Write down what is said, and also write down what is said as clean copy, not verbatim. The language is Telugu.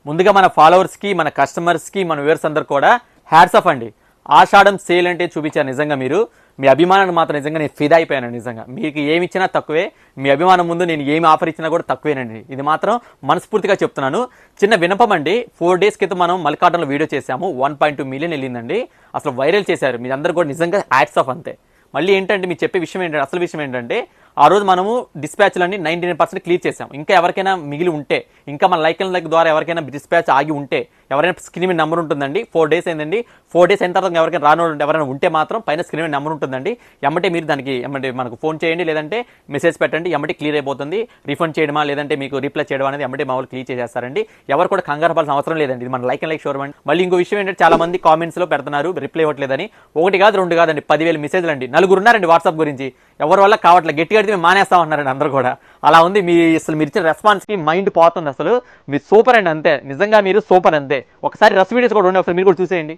ముందుగా మన ఫాలోవర్స్కి, మన కస్టమర్స్కి, మన వ్యూవర్స్ అందరు కూడా హ్యాట్స్ ఆఫ్ అండి. ఆషాఢం సేల్ అంటే చూపించారు. నిజంగా మీరు మీ అభిమానాన్ని మాత్రం నిజంగా నేను ఫిదా అయిపోయాను. నిజంగా మీకు ఏమి ఇచ్చినా తక్కువే, మీ అభిమానం ముందు నేను ఏమి ఆఫర్ ఇచ్చినా కూడా తక్కువేనండి. ఇది మాత్రం మనస్ఫూర్తిగా చెప్తున్నాను. చిన్న వినపం అండి, 4 days క్రితం మనం మల్లికార్జునలో వీడియో చేసాము. 1.2 million వెళ్ళిందండి. అసలు వైరల్ చేశారు. మీ అందరు కూడా నిజంగా హ్యాట్స్ ఆఫ్ అంతే. మళ్ళీ ఏంటంటే మీకు చెప్పే విషయం ఏంటంటే, అసలు విషయం ఏంటంటే ఆ రోజు మనము డిస్పాచ్లన్నీ 99% క్లియర్ చేసాం. ఇంకా ఎవరికైనా మిగిలి ఉంటే, ఇంకా మన లైక్ ద్వారా ఎవరికైనా డిస్పాచ్ ఆగి ఉంటే, ఎవరైనా స్క్రీన్ మీద నెంబర్ ఉంటుందండి. 4 days అయిందండి. 4 days అయిన తర్వాత ఎవరికైనా రాను ఎవరైనా ఉంటే మాత్రం పైన స్క్రీన్ మీద నెంబర్ ఉంటుందండి. ఎమ్మటే మీరు దానికి మనకు ఫోన్ చేయండి, లేదంటే మెసేజ్ పెట్టండి. ఎమ్మటే క్లియర్ అయిపోతుంది. రిఫండ్ చేయడమా లేదంటే మీకు రిప్లై చేయడం అనేది ఎమ్మటే మా వాళ్ళు క్లియర్ చేసేస్తారండి. ఎవరు కూడా కంగారు పడాల్సిన అవసరం లేదండి. ఇది మన లైక్ షోర్ అండి. మళ్ళీ ఇంకో విషయం ఏంటంటే, చాలా మంది కామెంట్స్ లో పెడుతున్నారు రిప్లై ఇవ్వట్లేదని. 1 కాదు 2 కాదండి, 10,000 మెసేజ్లు అండి. 4 ఉన్నారండి వాట్సాప్ గురించి. ఎవరి వల్ల కావట్లేదు, గట్టిగా అడిగితే మేము మానేస్తామన్నారండి అందరూ కూడా. అలా ఉంది మీ అసలు మీరు ఇచ్చిన రెస్పాన్స్ కి మైండ్ పోతుంది. అసలు మీరు సూపర్ అండి, అంతే. నిజంగా మీరు సూపర్ అంతే. ఒకసారి రస్ వీడియోస్ కూడా ఉండే, ఒకసారి మీరు కూడా చూసేయండి.